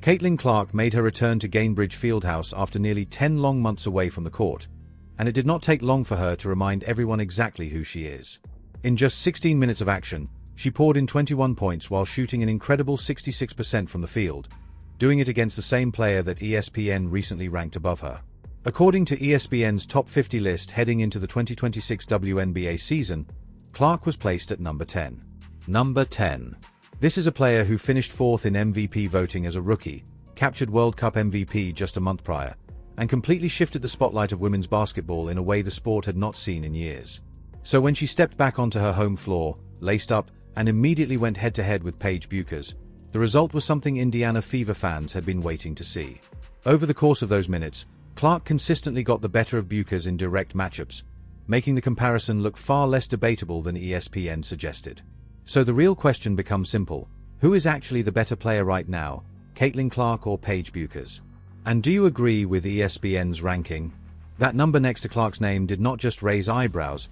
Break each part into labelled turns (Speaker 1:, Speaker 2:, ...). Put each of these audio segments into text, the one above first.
Speaker 1: CaitlinClark made her return to Gainbridge Fieldhouse after nearly 10 long months away from the court, and it did not take long for her to remind everyone exactly who she is. In just 16 minutes of action, she poured in 21 points while shooting an incredible 66% from the field, doing it against the same player that ESPN recently ranked above her. According to ESPN's top 50 list heading into the 2026 WNBA season, Clark was placed at number 10. Number 10. This is a player who finished fourth in MVP voting as a rookie, captured World Cup MVP just a month prior, and completely shifted the spotlight of women's basketball in a way the sport had not seen in years. So when she stepped back onto her home floor, laced up, and immediately went head-to-head with Paige Bueckers, the result was something Indiana Fever fans had been waiting to see. Over the course of those minutes, Clark consistently got the better of Bueckers in direct matchups, making the comparison look far less debatable than ESPN suggested. So the real question becomes simple: who is actually the better player right now, CaitlinClark or Paige Bueckers? And do you agree with ESPN's ranking? That number next to Clark's name did not just raise eyebrows,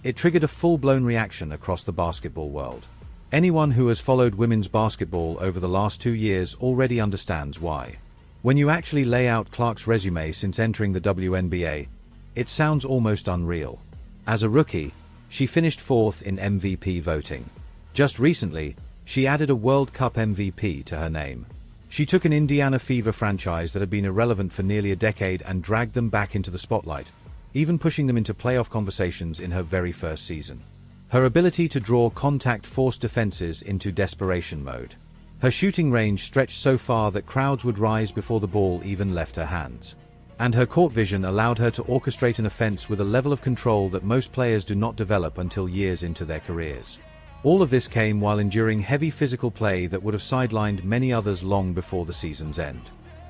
Speaker 1: it triggered a full-blown reaction across the basketball world. Anyone who has followed women's basketball over the last 2 years already understands why. When you actually lay out Clark's resume since entering the WNBA, it sounds almost unreal. As a rookie, she finished fourth in MVP voting. Just recently, she added a World Cup MVP to her name. She took an Indiana Fever franchise that had been irrelevant for nearly a decade and dragged them back into the spotlight, even pushing them into playoff conversations in her very first season. Her ability to draw contact forced defenses into desperation mode. Her shooting range stretched so far that crowds would rise before the ball even left her hands. And her court vision allowed her to orchestrate an offense with a level of control that most players do not develop until years into their careers. All of this came while enduring heavy physical play that would have sidelined many others long before the season's end.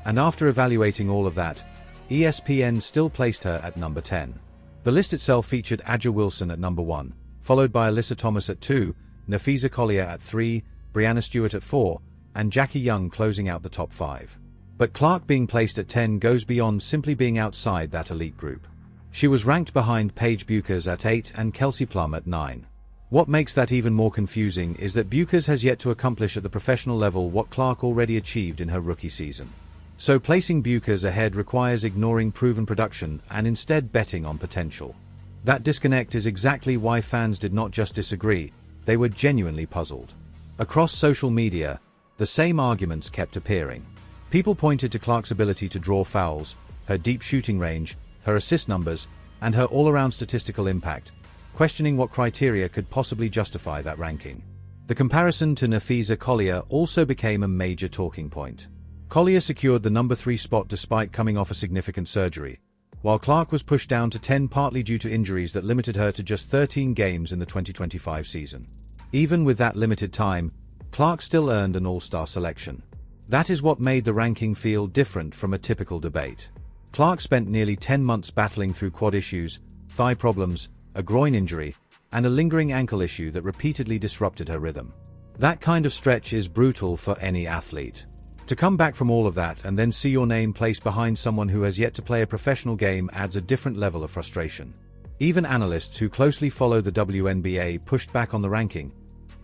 Speaker 1: And after evaluating all of that, ESPN still placed her at number 10. The list itself featured A'ja Wilson at number 1, followed by Alyssa Thomas at 2, Napheesa Collier at 3, Breanna Stewart at 4, and Jackie Young closing out the top 5. But Clark being placed at 10 goes beyond simply being outside that elite group. She was ranked behind Paige Bueckers at 8 and Kelsey Plum at 9. What makes that even more confusing is that Bueckers has yet to accomplish at the professional level what Clark already achieved in her rookie season. So placing Bueckers ahead requires ignoring proven production and instead betting on potential. That disconnect is exactly why fans did not just disagree, they were genuinely puzzled. Across social media, the same arguments kept appearing. People pointed to Clark's ability to draw fouls, her deep shooting range, her assist numbers, and her all-around statistical impact, questioning what criteria could possibly justify that ranking. The comparison to Napheesa Collier also became a major talking point. Collier secured the number 3 spot despite coming off a significant surgery, while Clark was pushed down to 10 partly due to injuries that limited her to just 13 games in the 2025 season. Even with that limited time, Clark still earned an all-star selection. That is what made the ranking feel different from a typical debate. Clark spent nearly 10 months battling through quad issues, thigh problems, a groin injury, and a lingering ankle issue that repeatedly disrupted her rhythm. That kind of stretch is brutal for any athlete. To come back from all of that and then see your name placed behind someone who has yet to play a professional game adds a different level of frustration. Even analysts who closely follow the WNBA pushed back on the ranking,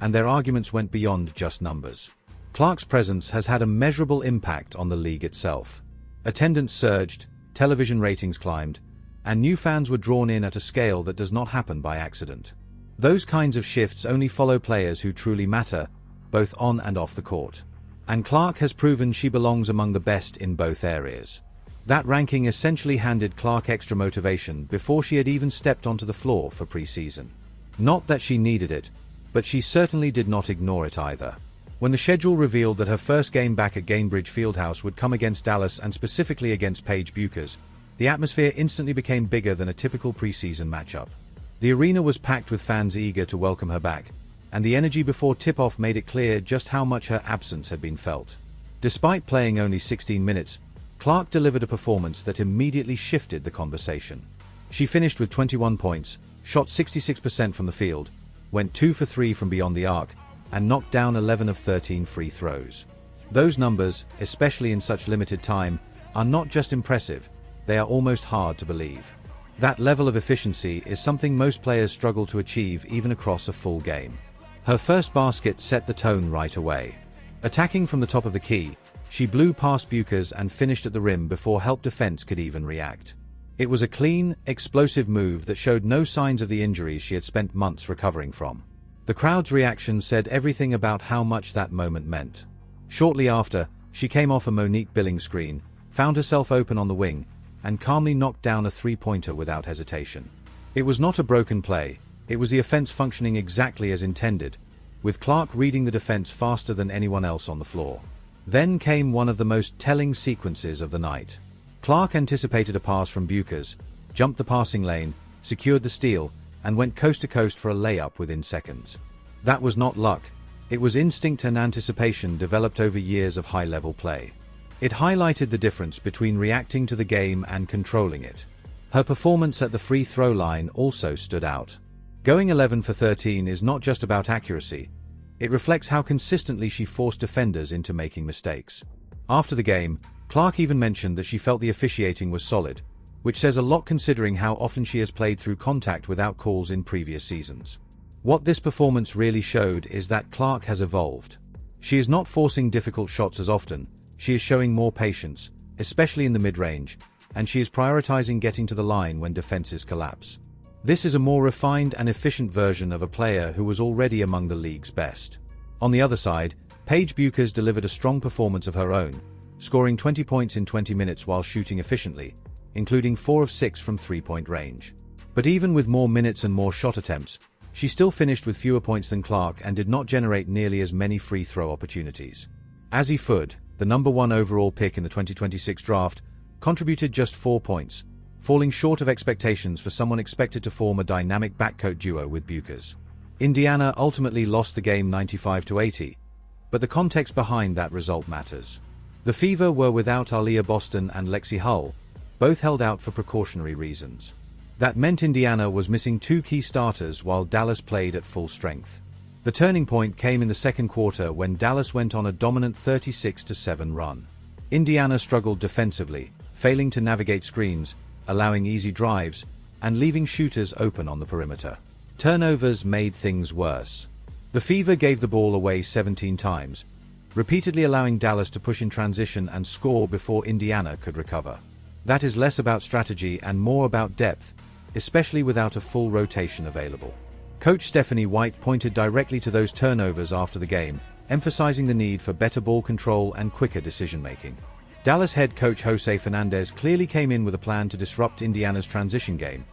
Speaker 1: and their arguments went beyond just numbers. Clark's presence has had a measurable impact on the league itself. Attendance surged, television ratings climbed, and new fans were drawn in at a scale that does not happen by accident. Those kinds of shifts only follow players who truly matter, both on and off the court. And Clark has proven she belongs among the best in both areas. That ranking essentially handed Clark extra motivation before she had even stepped onto the floor for preseason. Not that she needed it, but she certainly did not ignore it either. When the schedule revealed that her first game back at Gainbridge Fieldhouse would come against Dallas and specifically against Paige Bueckers, the atmosphere instantly became bigger than a typical preseason matchup. The arena was packed with fans eager to welcome her back, and the energy before tip-off made it clear just how much her absence had been felt. Despite playing only 16 minutes, Clark delivered a performance that immediately shifted the conversation. She finished with 21 points, shot 66% from the field, went 2 for 3 from beyond the arc, and knocked down 11 of 13 free throws. Those numbers, especially in such limited time, are not just impressive, they are almost hard to believe. That level of efficiency is something most players struggle to achieve even across a full game. Her first basket set the tone right away. Attacking from the top of the key, She blew past Bueckers and finished at the rim before help defense could even react. It was a clean, explosive move that showed no signs of the injuries she had spent months recovering from. The crowd's reaction said everything about how much that moment meant. Shortly after, she came off a Monique Billings screen, found herself open on the wing, and calmly knocked down a three-pointer without hesitation. It was not a broken play, it was the offense functioning exactly as intended, with Clark reading the defense faster than anyone else on the floor. Then came one of the most telling sequences of the night. Clark anticipated a pass from Bueckers, jumped the passing lane, secured the steal, and went coast to coast for a layup within seconds. That was not luck, it was instinct and anticipation developed over years of high-level play. It highlighted the difference between reacting to the game and controlling it. Her performance at the free throw line also stood out. Going 11 for 13 is not just about accuracy, it reflects how consistently she forced defenders into making mistakes. After the game, Clark even mentioned that she felt the officiating was solid, which says a lot considering how often she has played through contact without calls in previous seasons. What this performance really showed is that Clark has evolved. She is not forcing difficult shots as often, she is showing more patience, especially in the mid-range, and she is prioritizing getting to the line when defenses collapse. This is a more refined and efficient version of a player who was already among the league's best. On the other side, Paige Bueckers delivered a strong performance of her own, scoring 20 points in 20 minutes while shooting efficiently, including 4 of 6 from three-point range. But even with more minutes and more shot attempts, she still finished with fewer points than Clark and did not generate nearly as many free throw opportunities. Azzi Fudd, the number 1 overall pick in the 2026 draft, contributed just 4 points, falling short of expectations for someone expected to form a dynamic backcourt duo with Bueckers. Indiana ultimately lost the game 95-80, but the context behind that result matters. The Fever were without Aaliyah Boston and Lexi Hull, both held out for precautionary reasons. That meant Indiana was missing 2 key starters while Dallas played at full strength. The turning point came in the second quarter when Dallas went on a dominant 36-7 run. Indiana struggled defensively, failing to navigate screens, allowing easy drives, and leaving shooters open on the perimeter. Turnovers made things worse. The Fever gave the ball away 17 times, repeatedly allowing Dallas to push in transition and score before Indiana could recover. That is less about strategy and more about depth, especially without a full rotation available. Coach Stephanie White pointed directly to those turnovers after the game, emphasizing the need for better ball control and quicker decision-making. Dallas head coach Jose Fernandez clearly came in with a plan to disrupt Indiana's transition game,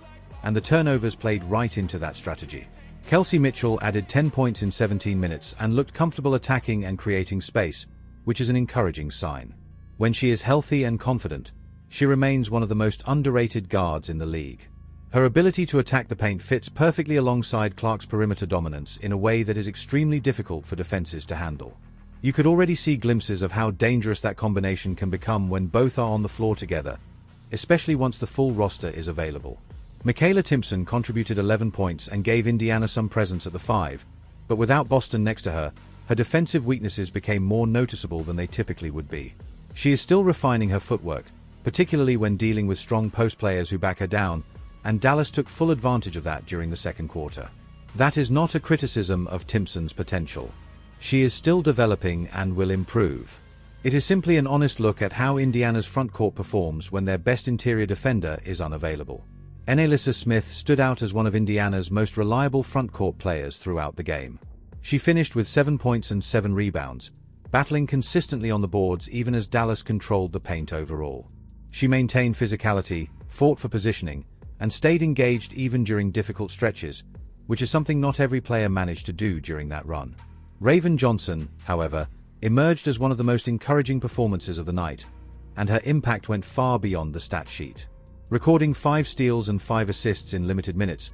Speaker 1: and the turnovers played right into that strategy. Kelsey Mitchell added 10 points in 17 minutes and looked comfortable attacking and creating space, which is an encouraging sign. When she is healthy and confident, she remains one of the most underrated guards in the league. Her ability to attack the paint fits perfectly alongside Clark's perimeter dominance in a way that is extremely difficult for defenses to handle. You could already see glimpses of how dangerous that combination can become when both are on the floor together, especially once the full roster is available. Michaela Timpson contributed 11 points and gave Indiana some presence at the 5, but without Boston next to her, her defensive weaknesses became more noticeable than they typically would be. She is still refining her footwork, particularly when dealing with strong post players who back her down, and Dallas took full advantage of that during the second quarter. That is not a criticism of Timpson's potential. She is still developing and will improve. It is simply an honest look at how Indiana's front court performs when their best interior defender is unavailable. Annalisa Smith stood out as one of Indiana's most reliable front court players throughout the game. She finished with 7 points and 7 rebounds, battling consistently on the boards even as Dallas controlled the paint overall. She maintained physicality, fought for positioning, and stayed engaged even during difficult stretches, which is something not every player managed to do during that run. Raven Johnson, however, emerged as one of the most encouraging performances of the night, and her impact went far beyond the stat sheet. Recording 5 steals and 5 assists in limited minutes,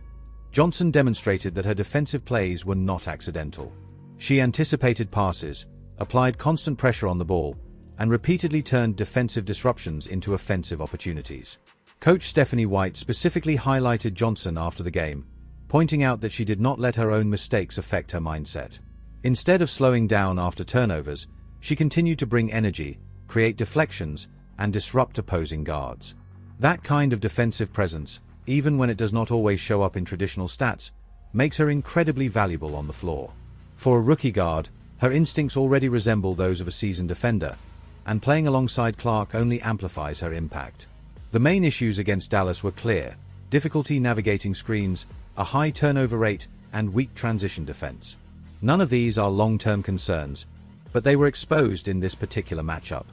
Speaker 1: Johnson demonstrated that her defensive plays were not accidental. She anticipated passes, applied constant pressure on the ball, and repeatedly turned defensive disruptions into offensive opportunities. Coach Stephanie White specifically highlighted Johnson after the game, pointing out that she did not let her own mistakes affect her mindset. Instead of slowing down after turnovers, she continued to bring energy, create deflections, and disrupt opposing guards. That kind of defensive presence, even when it does not always show up in traditional stats, makes her incredibly valuable on the floor. For a rookie guard, her instincts already resemble those of a seasoned defender, and playing alongside Clark only amplifies her impact. The main issues against Dallas were clear: difficulty navigating screens, a high turnover rate, and weak transition defense. None of these are long-term concerns, but they were exposed in this particular matchup.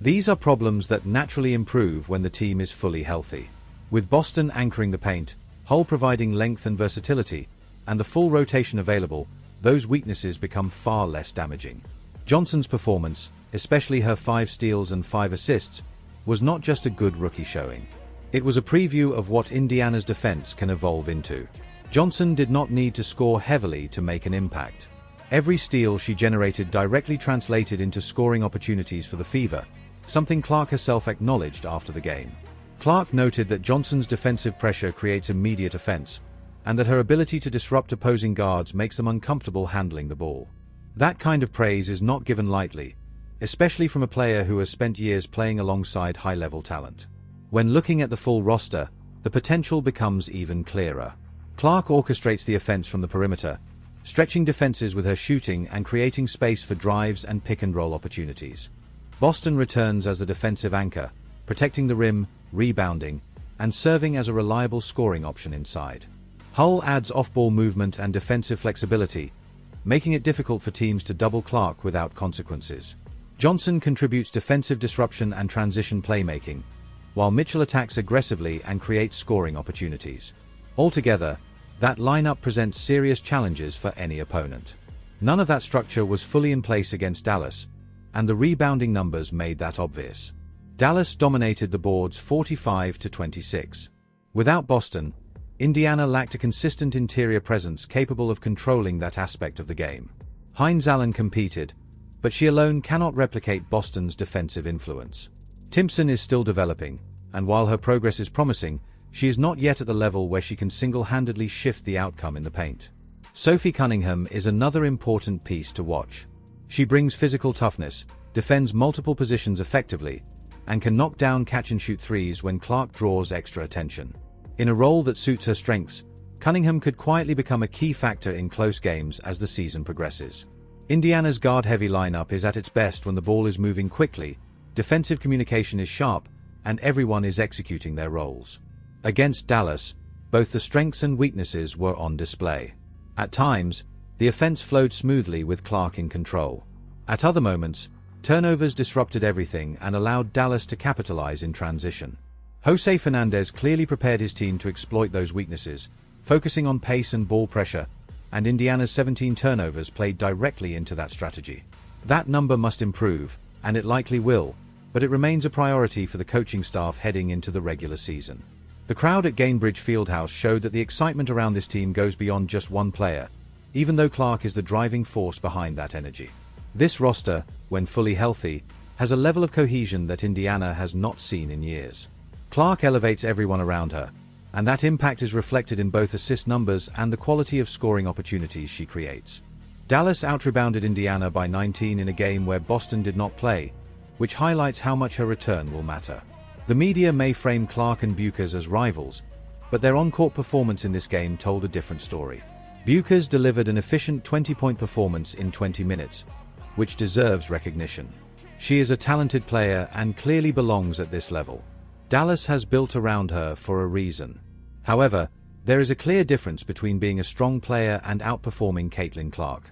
Speaker 1: These are problems that naturally improve when the team is fully healthy. With Boston anchoring the paint, Hull providing length and versatility, and the full rotation available, those weaknesses become far less damaging. Johnson's performance, especially her 5 steals and 5 assists, was not just a good rookie showing. It was a preview of what Indiana's defense can evolve into. Johnson did not need to score heavily to make an impact. Every steal she generated directly translated into scoring opportunities for the Fever, something Clark herself acknowledged after the game. Clark noted that Johnson's defensive pressure creates immediate offense, and that her ability to disrupt opposing guards makes them uncomfortable handling the ball. That kind of praise is not given lightly, especially from a player who has spent years playing alongside high-level talent. When looking at the full roster, the potential becomes even clearer. Clark orchestrates the offense from the perimeter, stretching defenses with her shooting and creating space for drives and pick-and-roll opportunities. Boston returns as the defensive anchor, protecting the rim, rebounding, and serving as a reliable scoring option inside. Hull adds off-ball movement and defensive flexibility, making it difficult for teams to double Clark without consequences. Johnson contributes defensive disruption and transition playmaking, while Mitchell attacks aggressively and creates scoring opportunities. Altogether, that lineup presents serious challenges for any opponent. None of that structure was fully in place against Dallas, and the rebounding numbers made that obvious. Dallas dominated the boards 45-26. Without Boston, Indiana lacked a consistent interior presence capable of controlling that aspect of the game. Hines Allen competed, but she alone cannot replicate Boston's defensive influence. Timpson is still developing, and while her progress is promising, she is not yet at the level where she can single-handedly shift the outcome in the paint. Sophie Cunningham is another important piece to watch. She brings physical toughness, defends multiple positions effectively, and can knock down catch-and-shoot threes when Clark draws extra attention. In a role that suits her strengths, Cunningham could quietly become a key factor in close games as the season progresses. Indiana's guard-heavy lineup is at its best when the ball is moving quickly, defensive communication is sharp, and everyone is executing their roles. Against Dallas, both the strengths and weaknesses were on display. At times, the offense flowed smoothly with Clark in control. At other moments, turnovers disrupted everything and allowed Dallas to capitalize in transition. Jose Fernandez clearly prepared his team to exploit those weaknesses, focusing on pace and ball pressure, and Indiana's 17 turnovers played directly into that strategy. That number must improve, and it likely will, but it remains a priority for the coaching staff heading into the regular season. The crowd at Gainbridge Fieldhouse showed that the excitement around this team goes beyond just one player, even though Clark is the driving force behind that energy. This roster, when fully healthy, has a level of cohesion that Indiana has not seen in years. Clark elevates everyone around her, and that impact is reflected in both assist numbers and the quality of scoring opportunities she creates. Dallas outrebounded Indiana by 19 in a game where Boston did not play, which highlights how much her return will matter. The media may frame Clark and Bueckers as rivals, but their on-court performance in this game told a different story. Bueckers delivered an efficient 20-point performance in 20 minutes, which deserves recognition. She is a talented player and clearly belongs at this level. Dallas has built around her for a reason. However, there is a clear difference between being a strong player and outperforming CaitlinClark.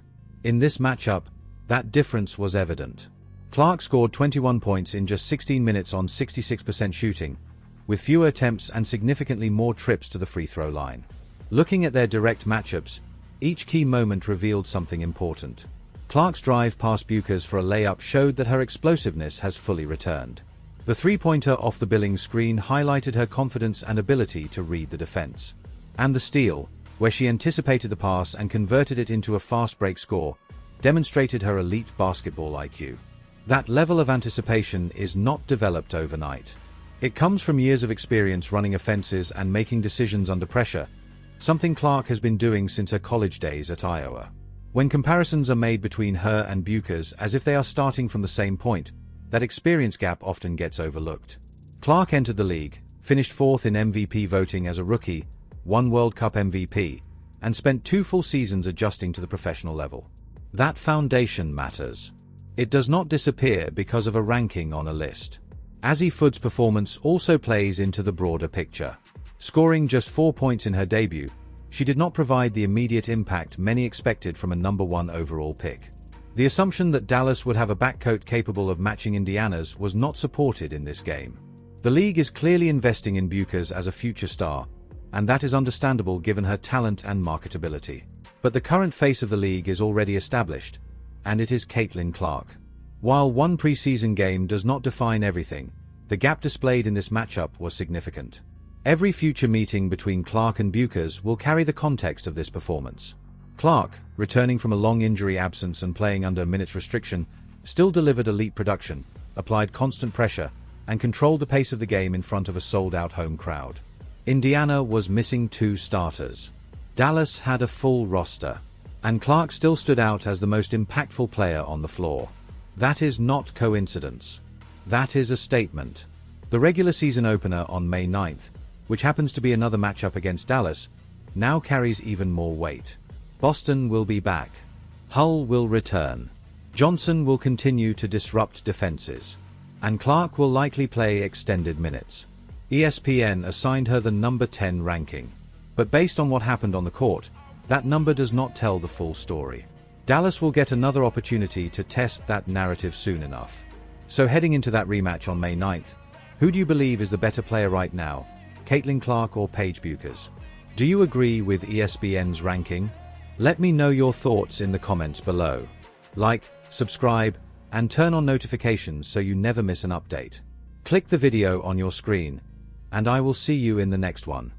Speaker 1: In this matchup, that difference was evident. Clark scored 21 points in just 16 minutes on 66% shooting, with fewer attempts and significantly more trips to the free throw line. Looking at their direct matchups, each key moment revealed something important. Clark's drive past Bueckers for a layup showed that her explosiveness has fully returned. The three-pointer off the Billings screen highlighted her confidence and ability to read the defense. And the steal, where she anticipated the pass and converted it into a fast break score, demonstrated her elite basketball IQ. That level of anticipation is not developed overnight. It comes from years of experience running offenses and making decisions under pressure, something Clark has been doing since her college days at Iowa. When comparisons are made between her and Bueckers as if they are starting from the same point, that experience gap often gets overlooked. Clark entered the league, finished fourth in MVP voting as a rookie, won World Cup MVP, and spent 2 full seasons adjusting to the professional level. That foundation matters. It does not disappear because of a ranking on a list. Azzi Fudd's performance also plays into the broader picture. Scoring just 4 points in her debut, she did not provide the immediate impact many expected from a #1 overall pick. The assumption that Dallas would have a backcourt capable of matching Indiana's was not supported in this game. The league is clearly investing in Bueckers as a future star, and that is understandable given her talent and marketability. But the current face of the league is already established, and it is CaitlinClark. While one preseason game does not define everything, the gap displayed in this matchup was significant. Every future meeting between Clark and Bueckers will carry the context of this performance. Clark, returning from a long injury absence and playing under minutes restriction, still delivered elite production, applied constant pressure, and controlled the pace of the game in front of a sold-out home crowd. Indiana was missing 2 starters. Dallas had a full roster, and Clark still stood out as the most impactful player on the floor. That is not coincidence. That is a statement. The regular season opener on May 9th, which happens to be another matchup against Dallas, now carries even more weight. Boston will be back. Hull will return. Johnson will continue to disrupt defenses. And Clark will likely play extended minutes. ESPN assigned her the number 10 ranking. But based on what happened on the court, that number does not tell the full story. Dallas will get another opportunity to test that narrative soon enough. So heading into that rematch on May 9th, who do you believe is the better player right now, CaitlinClark or Paige Bueckers? Do you agree with ESPN's ranking? Let me know your thoughts in the comments below. Like, subscribe, and turn on notifications so you never miss an update. Click the video on your screen, and I will see you in the next one.